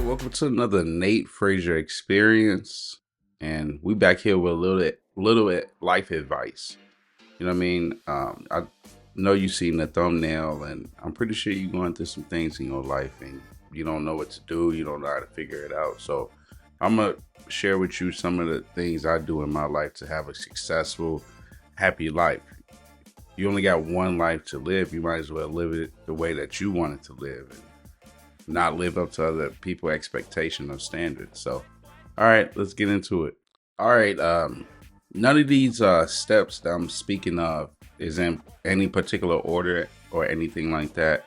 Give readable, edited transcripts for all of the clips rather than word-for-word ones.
welcome to another Nate Frazier experience, and we back here with a little bit life advice. You know what I mean? I know you seen the thumbnail, and I'm pretty sure you're going through some things in your life, and you don't know what to do. You don't know how to figure it out. So I'm gonna share with you some of the things I do in my life to have a successful, happy life. You only got one life to live. You might as well live it the way that you want it to live, and not live up to other people's expectation or standards. So, all right, let's get into it. All right, none of these steps that I'm speaking of is in any particular order or anything like that.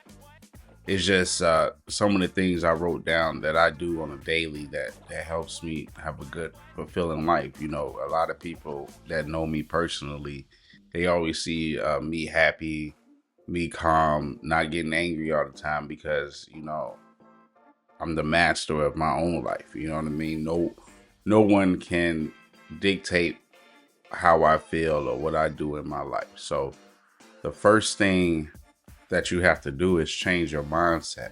It's just some of the things I wrote down that I do on a daily that helps me have a good, fulfilling life. You know, a lot of people that know me personally, they always see me happy, me calm, not getting angry all the time because I'm the master of my own life. You know what I mean? No one can dictate how I feel or what I do in my life. So the first thing that you have to do is change your mindset.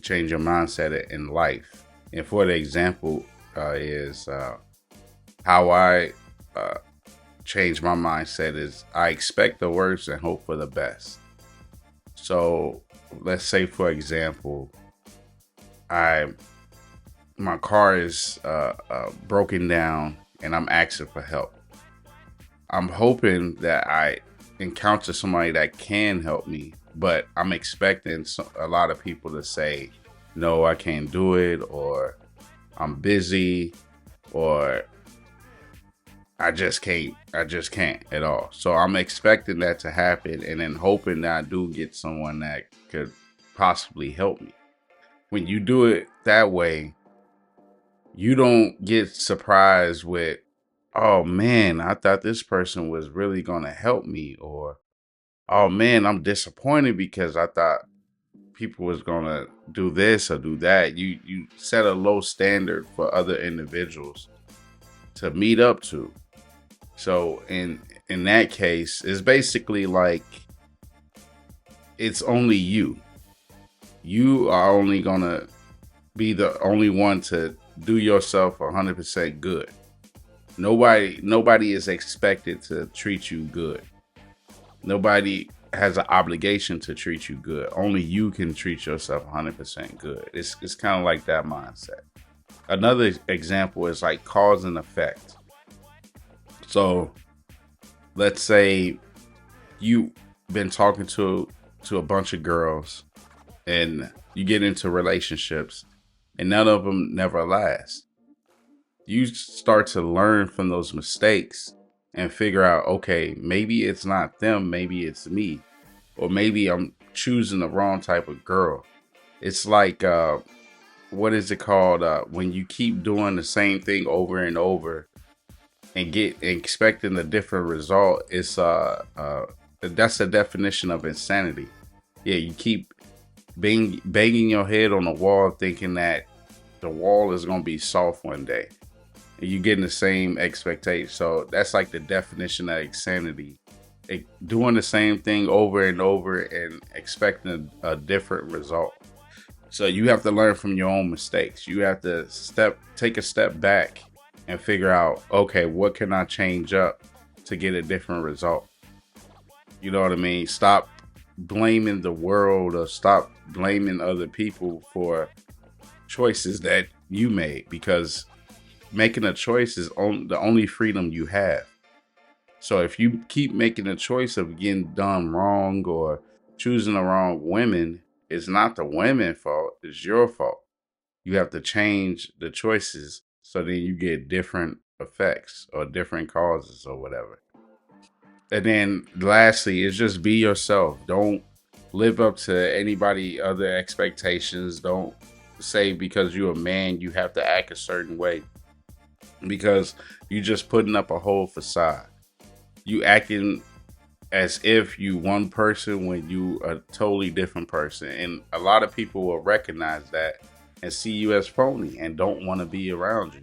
Change your mindset in life. And for the example is how I change my mindset is I expect the worst and hope for the best. So let's say, for example, my car is broken down and I'm asking for help. I'm hoping that I encounter somebody that can help me, but I'm expecting a lot of people to say, no, I can't do it, or I'm busy, or I just can't at all. So I'm expecting that to happen and then hoping that I do get someone that could possibly help me. When you do it that way, you don't get surprised with, oh man, I thought this person was really going to help me, or oh man, I'm disappointed because I thought people was going to do this or do that. You set a low standard for other individuals to meet up to. So in that case, it's basically like it's only you. You are only gonna be the only one to do yourself 100% good. Nobody is expected to treat you good. Nobody has an obligation to treat you good. Only you can treat yourself 100% good. It's kind of like that mindset. Another example is like cause and effect. So let's say you've been talking to a bunch of girls and you get into relationships and none of them never last. You start to learn from those mistakes and figure out, okay, maybe it's not them, maybe it's me, or maybe I'm choosing the wrong type of girl. It's like, what is it called? When you keep doing the same thing over and over and expecting a different result, it's that's the definition of insanity. Yeah, you keep banging your head on the wall thinking that the wall is going to be soft one day and you getting the same expectation. So that's like the definition of insanity, doing the same thing over and over and expecting a different result. So you have to learn from your own mistakes. You have to take a step back and figure out, okay, what can I change up to get a different result? You know what I mean? Stop blaming the world or stop blaming other people for choices that you made, because making a choice is the only freedom you have. So if you keep making a choice of getting done wrong or choosing the wrong women, it's not the women's fault, it's your fault. You have to change the choices so then you get different effects or different causes or whatever. And then lastly, is just be yourself. Don't live up to anybody other expectations. Don't say because you're a man you have to act a certain way, because you just putting up a whole facade. You acting as if you one person when you a totally different person, and a lot of people will recognize that and see you as phony and don't want to be around you.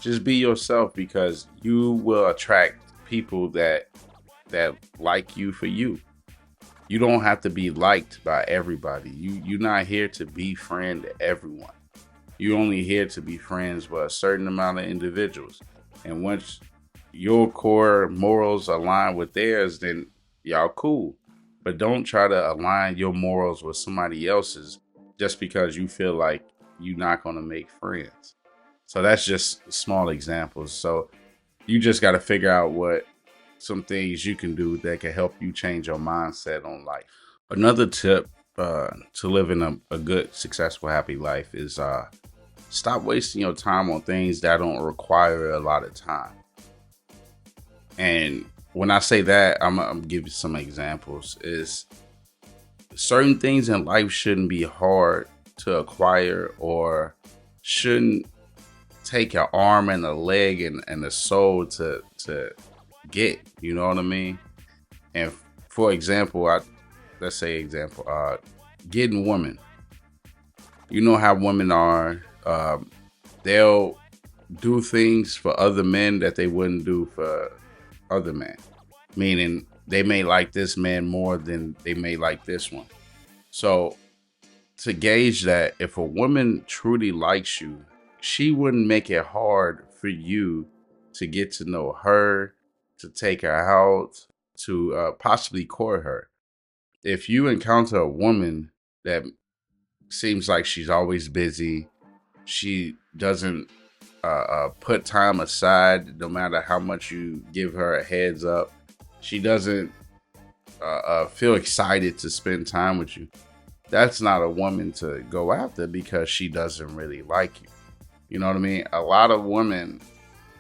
Just be yourself, because you will attract people that like you for you. You don't have to be liked by everybody. You're not here to befriend everyone. You're only here to be friends with a certain amount of individuals. And once your core morals align with theirs, then y'all cool. But don't try to align your morals with somebody else's just because you feel like you're not going to make friends. So that's just small examples. So you just got to figure out what some things you can do that can help you change your mindset on life. Another tip to living a good, successful, happy life is stop wasting your time on things that don't require a lot of time. And when I say that, I'm gonna give you some examples. Is certain things in life shouldn't be hard to acquire or shouldn't take an arm and a leg and a soul to get. You know what I mean? And for example, getting women. You know how women are. They'll do things for other men that they wouldn't do for other men. Meaning they may like this man more than they may like this one. So to gauge that, if a woman truly likes you, she wouldn't make it hard for you to get to know her, to take her out, to possibly court her. If you encounter a woman that seems like she's always busy, she doesn't put time aside no matter how much you give her a heads up, she doesn't feel excited to spend time with you, that's not a woman to go after because she doesn't really like you. You know what I mean? A lot of women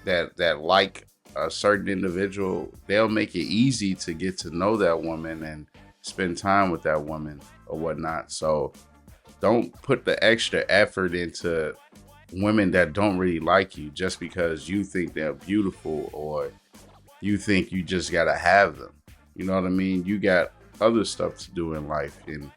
that like a certain individual, they'll make it easy to get to know that woman and spend time with that woman or whatnot. So don't put the extra effort into women that don't really like you just because you think they're beautiful or you think you just gotta have them. You know what I mean? You got other stuff to do in life. And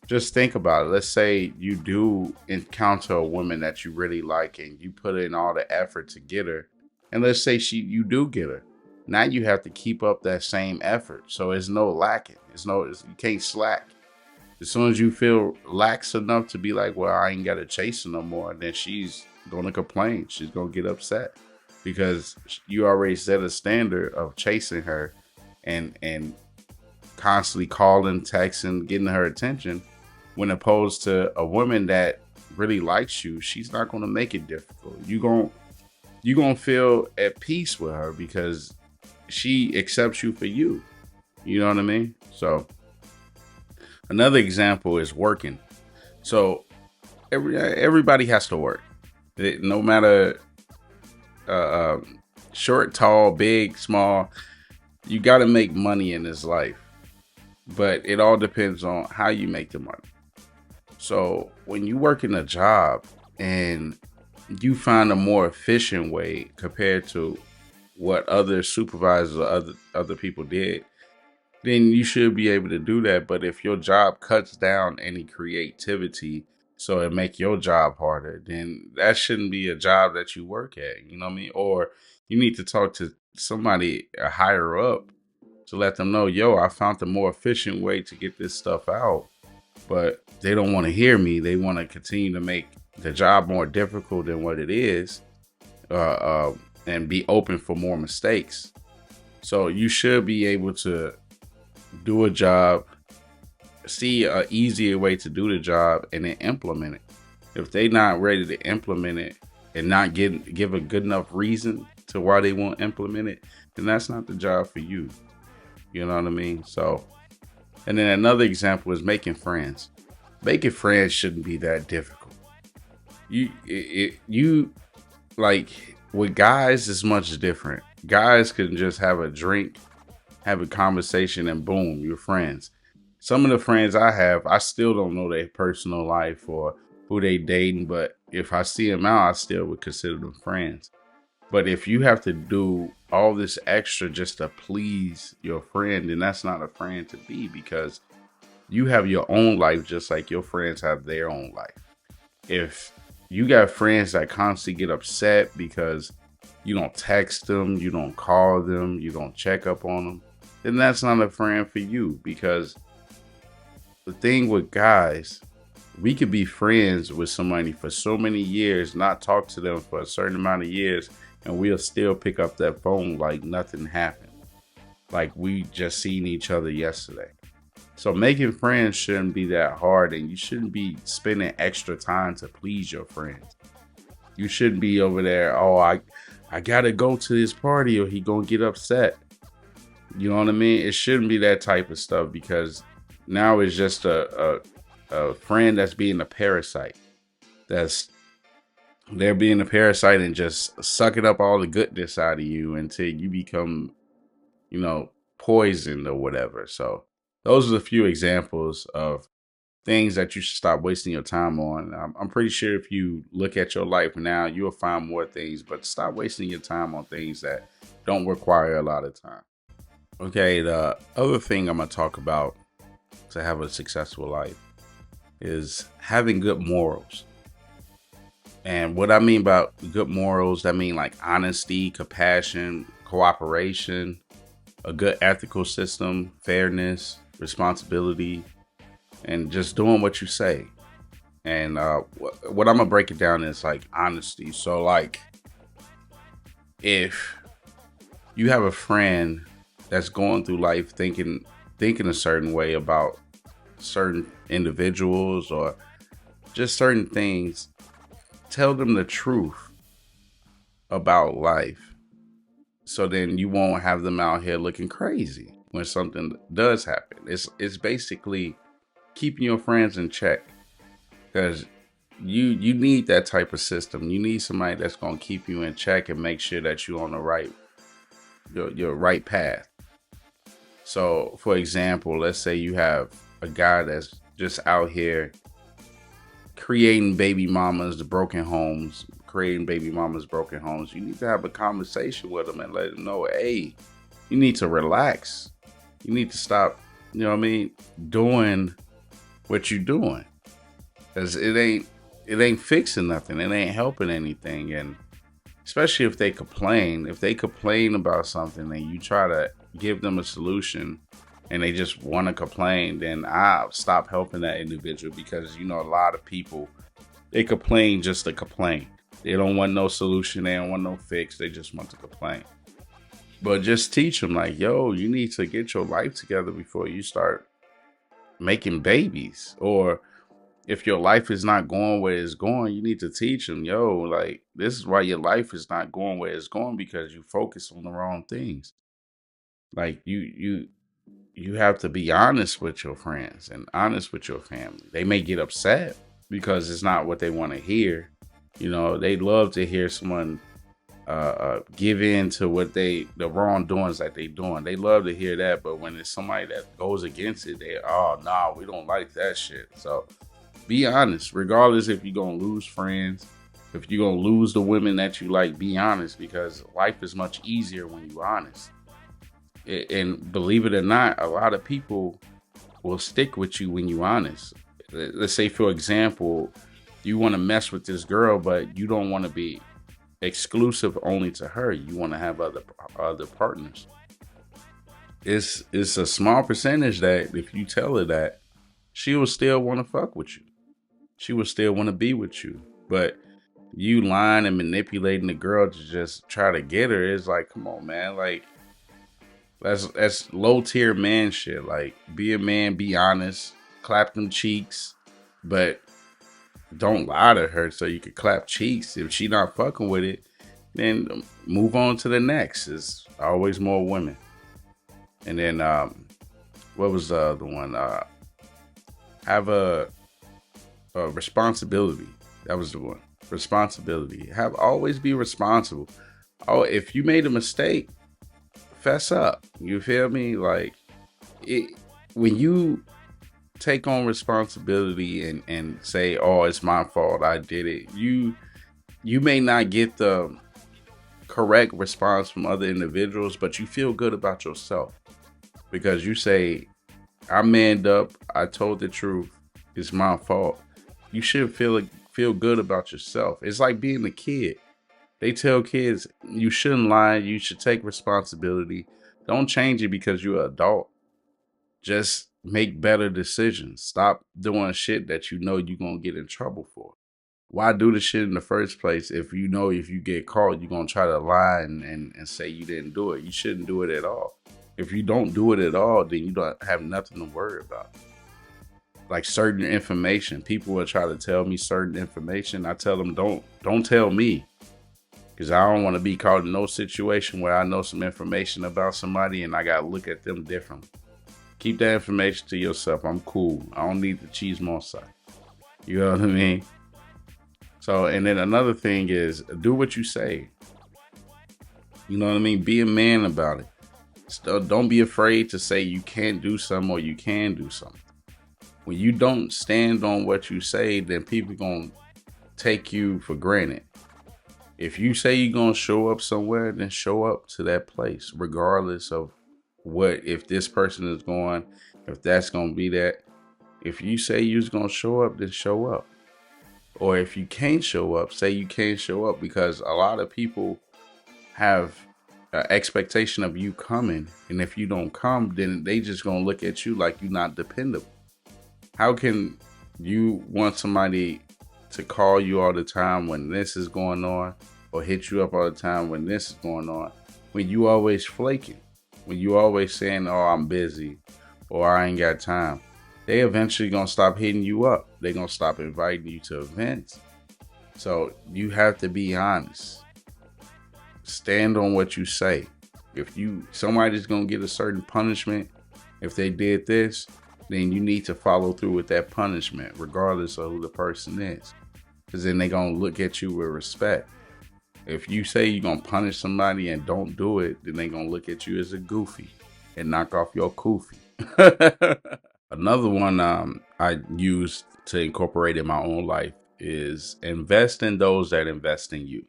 just think about it. Let's say you do encounter a woman that you really like and you put in all the effort to get her. And let's say you do get her. Now you have to keep up that same effort. So it's no lacking. You can't slack. As soon as you feel lax enough to be like, well, I ain't got to chase her no more, then she's going to complain. She's going to get upset because you already set a standard of chasing her and constantly calling, texting, getting her attention. When opposed to a woman that really likes you, she's not going to make it difficult. You're going to feel at peace with her because she accepts you for you. You know what I mean? So another example is working. So everybody has to work. No matter short, tall, big, small, you got to make money in this life. But it all depends on how you make the money. So when you work in a job and you find a more efficient way compared to what other supervisors or other people did, then you should be able to do that. But if your job cuts down any creativity so it make your job harder, then that shouldn't be a job that you work at. You know what I mean? Or you need to talk to somebody higher up to let them know, yo, I found the more efficient way to get this stuff out. But they don't want to hear me. They want to continue to make the job more difficult than what it is, and be open for more mistakes. So you should be able to do a job, see an easier way to do the job, and then implement it. If they're not ready to implement it and not give a good enough reason to why they won't implement it, then that's not the job for you. You know what I mean? So, and then another example is making friends. Making friends shouldn't be that difficult. You like with guys, it's much different. Guys can just have a drink, have a conversation, and boom, you're friends. Some of the friends I have, I still don't know their personal life or who they dating, but if I see them out, I still would consider them friends. But if you have to do all this extra just to please your friend, then that's not a friend to be, because you have your own life just like your friends have their own life. If you got friends that constantly get upset because you don't text them, you don't call them, you don't check up on them, then that's not a friend for you. Because the thing with guys We could be friends with somebody for so many years, not talk to them for a certain amount of years, and we'll still pick up that phone like nothing happened. Like we just seen each other yesterday. So making friends shouldn't be that hard, and you shouldn't be spending extra time to please your friends. You shouldn't be over there, oh, I gotta go to this party or he gonna get upset. You know what I mean? It shouldn't be that type of stuff because now it's just a friend that's being a parasite. That's they're being a parasite and just sucking up all the goodness out of you until you become, poisoned or whatever. So those are a few examples of things that you should stop wasting your time on. I'm pretty sure if you look at your life now, you'll find more things, but stop wasting your time on things that don't require a lot of time. Okay, the other thing I'm going to talk about to have a successful life is having good morals. And what I mean by good morals, I mean like honesty, compassion, cooperation, a good ethical system, fairness, responsibility, and just doing what you say. And what I'm gonna break it down is like honesty. So like, if you have a friend that's going through life thinking a certain way about certain individuals or just certain things, tell them the truth about life. So then you won't have them out here looking crazy when something does happen. It's basically keeping your friends in check because you need that type of system. You need somebody that's gonna keep you in check and make sure that you're on the right your right path. So, for example, let's say you have a guy that's just out here creating baby mamas, broken homes, creating baby mamas, broken homes. You need to have a conversation with them and let them know, hey, you need to relax. You need to stop, doing what you're doing. Cause it ain't fixing nothing. It ain't helping anything. And especially if they complain about something and you try to give them a solution and they just want to complain, then I'll stop helping that individual because, a lot of people, they complain just to complain. They don't want no solution. They don't want no fix. They just want to complain. But just teach them like, yo, you need to get your life together before you start making babies. Or if your life is not going where it's going, you need to teach them, yo, like, this is why your life is not going where it's going because you focus on the wrong things. Like you have to be honest with your friends and honest with your family. They may get upset because it's not what they want to hear. They love to hear someone give in to the wrongdoings that they doing. They love to hear that, but when it's somebody that goes against it, we don't like that shit. So be honest, regardless if you're gonna lose friends, if you're gonna lose the women that you like, be honest because life is much easier when you're honest. And believe it or not, a lot of people will stick with you when you're honest. Let's say, for example, you want to mess with this girl, but you don't want to be exclusive only to her. You want to have other partners. It's a small percentage that if you tell her that, she will still want to fuck with you. She will still want to be with you. But you lying and manipulating the girl to just try to get her is like, come on, man. Like, that's low tier man shit. Like, be a man, be honest, clap them cheeks, but don't lie to her so you can clap cheeks. If she not fucking with it, then move on to the next. It's always more women. And then what was the other one? Have a responsibility. That was the one. Responsibility. Always be responsible. Oh, if you made a mistake, fess up. You feel me? Like, when you take on responsibility and say, oh, it's my fault, I did it, you may not get the correct response from other individuals, but you feel good about yourself because you say, I manned up, I told the truth, it's my fault. You should feel good about yourself. It's like being a kid. They tell kids you shouldn't lie. You should take responsibility. Don't change it because you're an adult. Just make better decisions. Stop doing shit that you know you're gonna get in trouble for. Why do the shit in the first place if you know if you get caught, you're gonna try to lie and say you didn't do it? You shouldn't do it at all. If you don't do it at all, then you don't have nothing to worry about. Like certain information, people will try to tell me certain information. I tell them don't tell me, because I don't want to be caught in no situation where I know some information about somebody and I gotta look at them differently. Keep that information to yourself. I'm cool. I don't need the cheese side. You know what I mean? So, and then another thing is do what you say. You know what I mean? Be a man about it. Still, don't be afraid to say you can't do something or you can do something. When you don't stand on what you say, then people gonna take you for granted. If you say you're gonna show up somewhere, then show up to that place, regardless of if this person is going, if that's gonna be that. If you say you're gonna show up, then show up. Or if you can't show up, say you can't show up, because a lot of people have an expectation of you coming, and if you don't come, then they just gonna look at you like you're not dependable. How can you want somebody to call you all the time when this is going on, or hit you up all the time when this is going on, when you always flaking, when you always saying, oh, I'm busy, or I ain't got time? They eventually gonna stop hitting you up. They gonna stop inviting you to events. So you have to be honest. Stand on what you say. If somebody's gonna get a certain punishment if they did this, then you need to follow through with that punishment, regardless of who the person is. Because then they're going to look at you with respect. If you say you're going to punish somebody and don't do it, then they're going to look at you as a goofy and knock off your kufi. Another one I use to incorporate in my own life is invest in those that invest in you.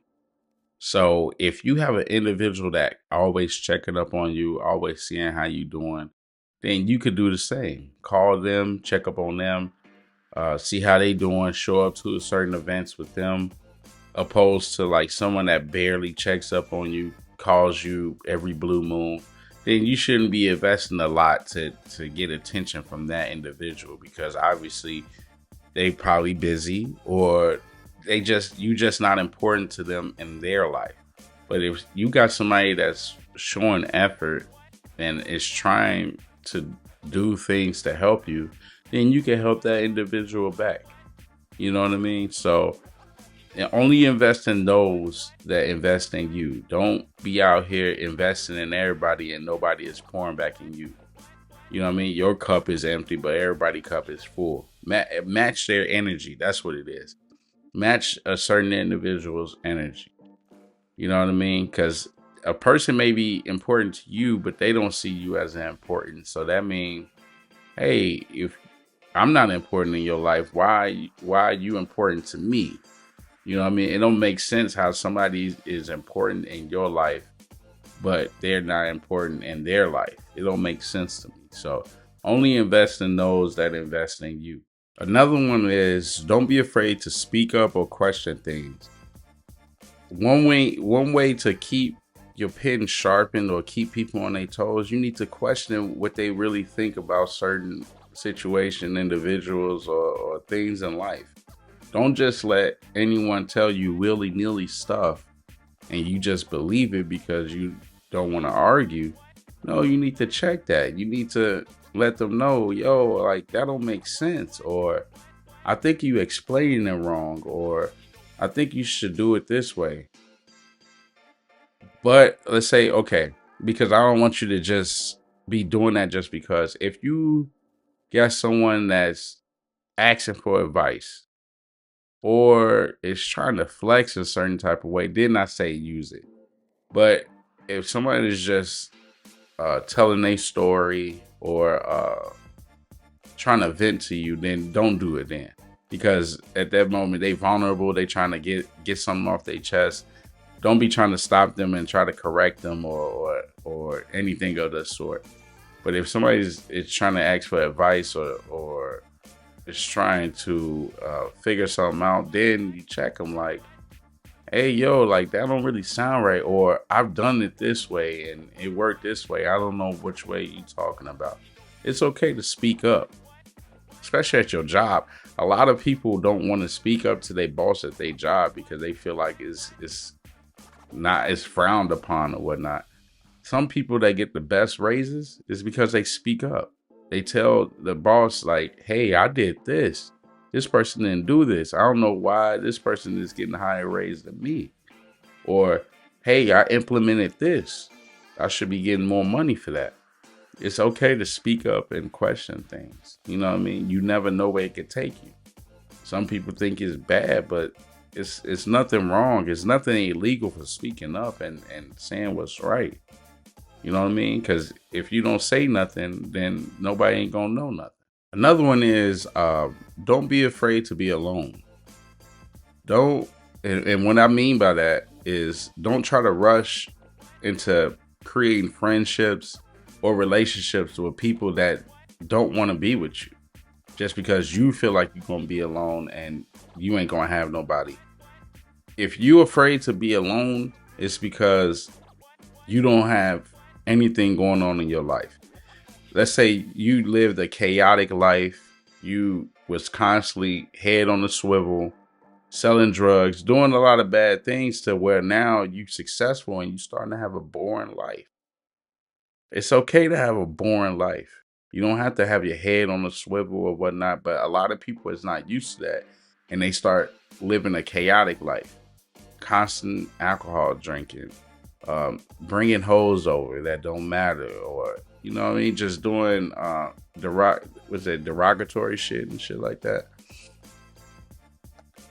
So if you have an individual that always checking up on you, always seeing how you doing, then you could do the same. Call them, check up on them, see how they doing, show up to certain events with them, opposed to like someone that barely checks up on you, calls you every blue moon. Then you shouldn't be investing a lot to get attention from that individual, because obviously they probably busy, or you just not important to them in their life. But if you got somebody that's showing effort and is trying to do things to help you, then you can help that individual back. You know what I mean? So only invest in those that invest in you. Don't be out here investing in everybody and nobody is pouring back in you. You know what I mean? Your cup is empty, but everybody's cup is full. Match their energy. That's what it is. Match a certain individual's energy. You know what I mean? Because a person may be important to you, but they don't see you as important. So that means, hey, if I'm not important in your life, why are you important to me? You know what I mean? It don't make sense how somebody is important in your life, but they're not important in their life. It don't make sense to me. So only invest in those that invest in you. Another one is don't be afraid to speak up or question things. One way to keep your pen sharpened or keep people on their toes, you need to question what they really think about certain situation, individuals, or things in life. Don't just let anyone tell you willy-nilly stuff and you just believe it because you don't want to argue. No, you need to check that. You need to let them know, yo, like that don't make sense, or I think you explaining it wrong, or I think you should do it this way. But let's say, okay, because I don't want you to just be doing that just because. If you got someone that's asking for advice or is trying to flex a certain type of way, then I say use it. But if somebody is just telling their story or trying to vent to you, then don't do it then. Because at that moment, they vulnerable. They trying to get something off their chest. Don't be trying to stop them and try to correct them or anything of the sort. But if somebody is trying to ask for advice or is trying to figure something out, then you check them like, hey, yo, like that don't really sound right. Or I've done it this way and it worked this way. I don't know which way you talking about. It's okay to speak up, especially at your job. A lot of people don't want to speak up to their boss at their job because they feel like it's frowned upon or whatnot. Some people that get the best raises is because they speak up. They tell the boss, like, hey, I did this. This person didn't do this. I don't know why this person is getting a higher raise than me. Or, hey, I implemented this. I should be getting more money for that. It's okay to speak up and question things. You know what I mean? You never know where it could take you. Some people think it's bad, but it's nothing wrong. It's nothing illegal for speaking up and saying what's right. You know what I mean? Because if you don't say nothing, then nobody ain't gonna know nothing. Another one is don't be afraid to be alone. Don't, and what I mean by that is don't try to rush into creating friendships or relationships with people that don't want to be with you just because you feel like you're gonna be alone and you ain't gonna have nobody. If you're afraid to be alone, it's because you don't have anything going on in your life. Let's say you lived a chaotic life. You was constantly head on the swivel, selling drugs, doing a lot of bad things to where now you successful and you starting to have a boring life. It's okay to have a boring life. You don't have to have your head on the swivel or whatnot, but a lot of people is not used to that and they start living a chaotic life. Constant alcohol drinking, bringing hoes over that don't matter, or you know what I mean, just doing derogatory shit and shit like that.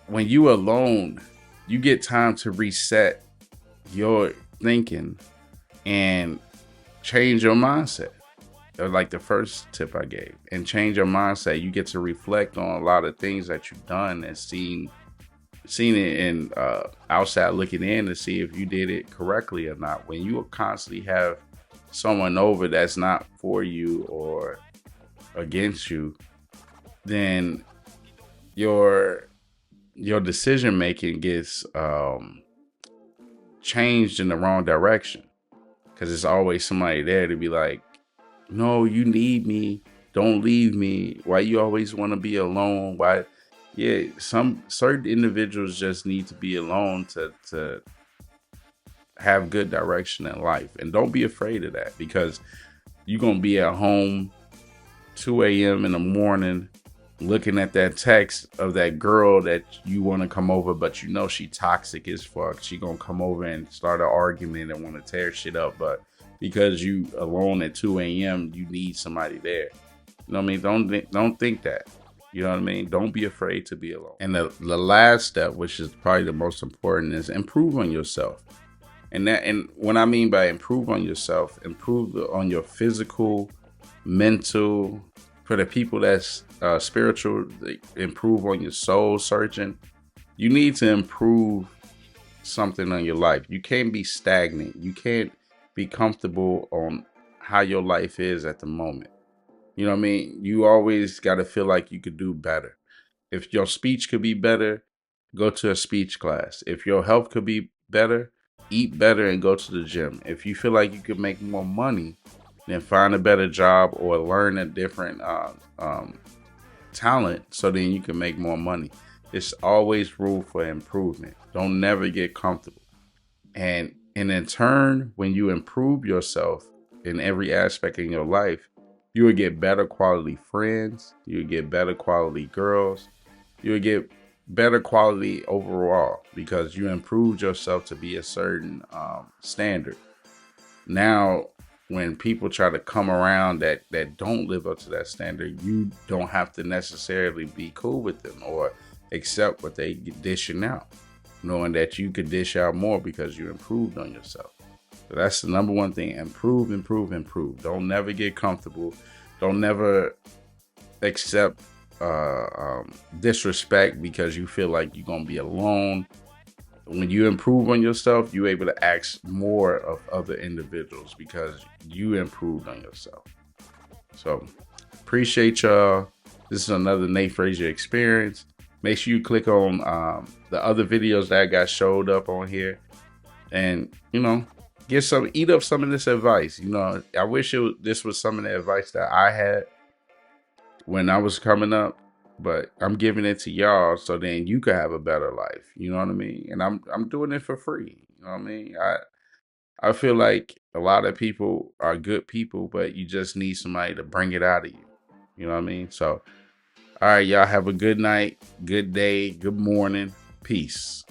When you alone, you get time to reset your thinking and change your mindset. Like the first tip I gave, and change your mindset. You get to reflect on a lot of things that you've done and seen it in outside looking in to see if you did it correctly or not. When you constantly have someone over that's not for you or against you, then your decision making gets changed in the wrong direction, because there's always somebody there to be like, no, you need me, don't leave me, why you always want to be alone, why? Yeah, some certain individuals just need to be alone to have good direction in life. And don't be afraid of that, because you're going to be at home 2 a.m. in the morning looking at that text of that girl that you want to come over, but you know she toxic as fuck. She going to come over and start an argument and want to tear shit up. But because you alone at 2 a.m., you need somebody there. You know what I mean? Don't think that. You know what I mean? Don't be afraid to be alone. And the last step, which is probably the most important, is improve on yourself. And what I mean by improve on yourself, improve on your physical, mental. For the people that's spiritual, improve on your soul searching. You need to improve something on your life. You can't be stagnant. You can't be comfortable on how your life is at the moment. You know what I mean? You always got to feel like you could do better. If your speech could be better, go to a speech class. If your health could be better, eat better and go to the gym. If you feel like you could make more money, then find a better job or learn a different talent so then you can make more money. There's always room for improvement. Don't never get comfortable. And in turn, when you improve yourself in every aspect in your life, you will get better quality friends. You will get better quality girls. You will get better quality overall because you improved yourself to be a certain standard. Now, when people try to come around that don't live up to that standard, you don't have to necessarily be cool with them or accept what they dishing out, knowing that you could dish out more because you improved on yourself. So that's the number one thing. Improve, improve, improve. Don't never get comfortable. Don't never accept disrespect because you feel like you're going to be alone. When you improve on yourself, you're able to ask more of other individuals because you improved on yourself. So appreciate y'all. This is another Nate Frazier experience. Make sure you click on the other videos that I got showed up on here. And, eat up some of this advice. You know, I wish this was some of the advice that I had when I was coming up, but I'm giving it to y'all so then you can have a better life. You know what I mean? And I'm doing it for free. You know what I mean? I feel like a lot of people are good people, but you just need somebody to bring it out of you. You know what I mean? So, all right, y'all have a good night, good day, good morning. Peace.